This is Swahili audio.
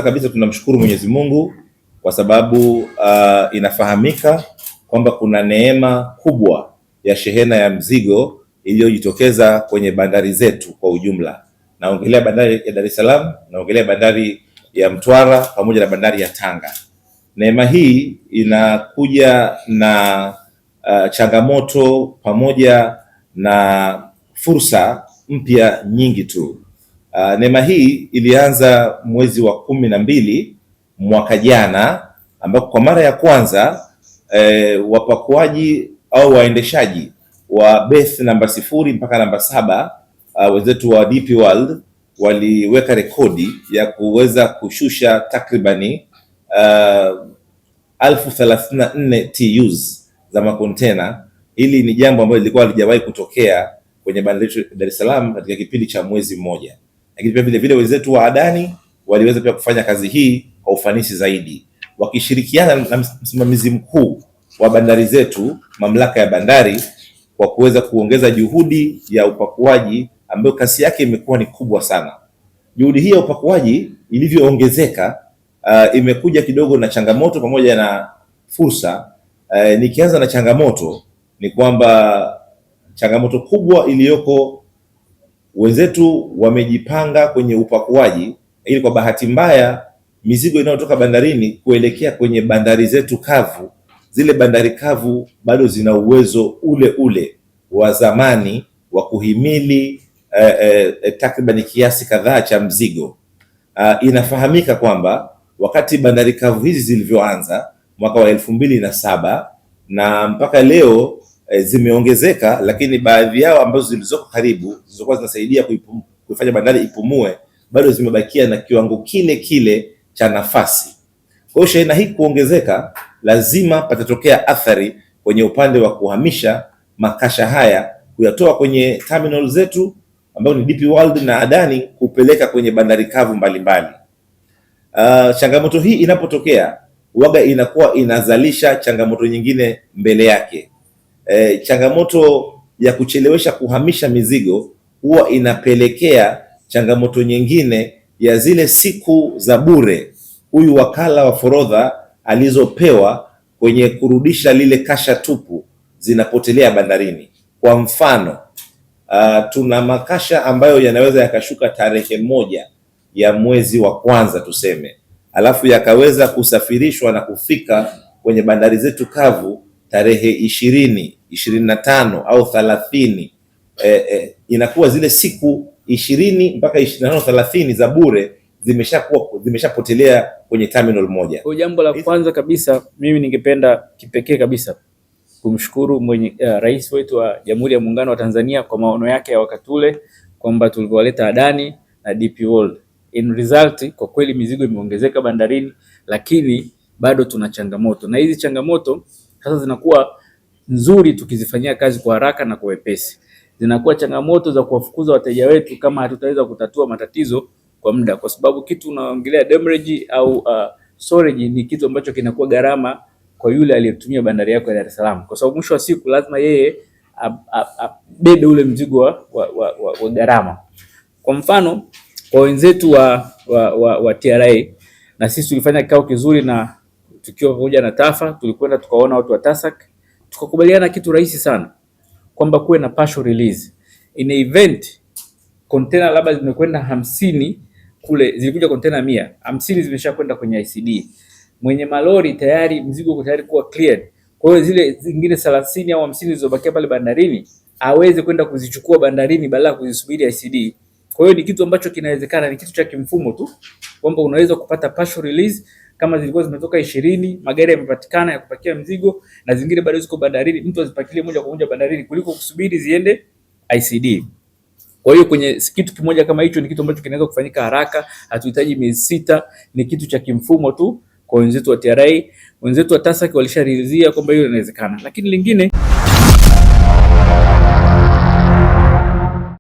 Kabisa tunamshukuru Mwenyezi Mungu kwa sababu inafahamika kwamba kuna neema kubwa ya shehena ya mzigo iliyojitokeza kwenye bandari zetu kwa ujumla. Naongelea bandari ya Dar es Salaam, naongelea bandari ya Mtwara pamoja na bandari ya Tanga. Neema hii inakuja na changamoto pamoja na fursa mpya nyingi tu. Neema hii ilianza mwezi wa 12 mwaka jana, ambapo kwa mara ya kwanza wapakuaji au waendeshaji wa berth namba 0 mpaka namba 7 wenzetu wa DP World waliweka rekodi ya kuweza kushusha takribani 1034 TEUs za makontena. Hili ni jambo ambalo lilikuwa halijawahi kutokea kwenye bandari yetu Dar es Salaam katika kipindi cha mwezi mmoja. Lakini pia vile wenzetu wa Adani waliweza pia kufanya kazi hii kwa ufanisi zaidi, wakishirikiana na msimamizi mkuu wa bandari zetu, mamlaka ya bandari, kwa kuweza kuongeza juhudi ya upakuaji ambayo kasi yake imekuwa ni kubwa sana. Juhudi hii ya upakuaji ilivyoongezeka, imekuja kidogo na changamoto pamoja na fursa. Nikianza na changamoto, ni kwamba changamoto kubwa iliyoko, wenzetu wamejipanga kwenye upakuaji, ili kwa bahati mbaya mizigo inayotoka bandarini kuelekea kwenye bandari zetu kavu, zile bandari kavu bado zina uwezo ule ule wa zamani wa kuhimili takriban kiasi kadhaa cha mzigo. Inafahamika kwamba wakati bandari kavu hizi zilivyoanza mwaka wa 2007 na mpaka leo zimeongezeka, lakini baadhi yao ambazo zilizoko karibu zilizokuwa zinasaidia kuifanya bandari ipumue bado zimebakia na kiwango kile kile cha nafasi. Kwa hiyo shehena hii kuongezeka, lazima patatokea athari kwenye upande wa kuhamisha makasha haya, kuyatoa kwenye terminal zetu ambayo ni DP World na Adani, kupeleka kwenye bandari kavu mbalimbali. Changamoto hii inapotokea, waga inakuwa inazalisha changamoto nyingine mbele yake. Changamoto ya kuchelewesha kuhamisha mizigo huwa inapelekea changamoto nyingine ya zile siku za bure huyu wakala wa forodha alizopewa kwenye kurudisha lile kasha tupu zinapotelea bandarini. Kwa mfano, tuna makasha ambayo yanaweza yakashuka tarehe 1 ya mwezi wa kwanza tuseme, alafu yakaweza kusafirishwa na kufika kwenye bandari zetu kavu tarehe 20, 25 au 30. Inakuwa zile siku 20 mpaka 25, 30 za bure zimeshapotelea kwenye terminal moja. Kwa jambo la kwanza kabisa, mimi ningependa kipekee kabisa kumshukuru rais wetu wa Jamhuri ya Muungano wa Tanzania kwa maono yake ya wakati ule, kwamba tulivyowaleta Adani na DP World. In result, kwa kweli mizigo imeongezeka bandarini, lakini bado tuna changamoto, na hizi changamoto sasa zinakuwa nzuri tukizifanyia kazi kwa haraka na kwa wepesi. Zinakuwa changamoto za kuwafukuza wateja wetu kama hatutaweza kutatua matatizo kwa muda, kwa sababu kitu unaongelea demurrage au storage ni kitu ambacho kinakuwa gharama kwa yule aliyetumia bandari yako ya Dar es Salaam, kwa sababu mwisho wa siku lazima yeye abebe ule mzigo wa gharama. Kwa mfano, kwa wenzetu wa TRA, na sisi tulifanya kikao kizuri na tukiwa pamoja na TAFA, tulikwenda tukaona watu wa TASAC, tukakubaliana kitu rahisi sana, kwamba kuwe na partial release in event container labda zimekwenda 50 kule, zilikuja container 100, 50 zimeshakwenda kwenye ICD, mwenye malori tayari mzigo uko tayari kuwa cleared. Kwa hiyo zile zingine 30 au 50 zilizobakia pale bandarini aweze kwenda kuzichukua bandarini badala ya kuzisubiri ICD. Kwa hiyo ni kitu ambacho kinawezekana, ni kitu cha kimfumo tu, kwamba unaweza kupata partial release. Kama zilikuwa zimetoka 20, magari yamepatikana ya kupakia mzigo na zingine bado ziko bandarini, mtu azipakilie moja kwa moja bandarini kuliko kusubiri ziende ICD. Kwa hiyo kwenye kitu kimoja kama hicho, ni kitu ambacho kinaweza kufanyika haraka, hatuhitaji miezi 6, ni kitu cha kimfumo tu. Kwa wenzetu wa TRA, wenzetu wa TASAC walisharidhia kwamba hiyo inawezekana. Lakini lingine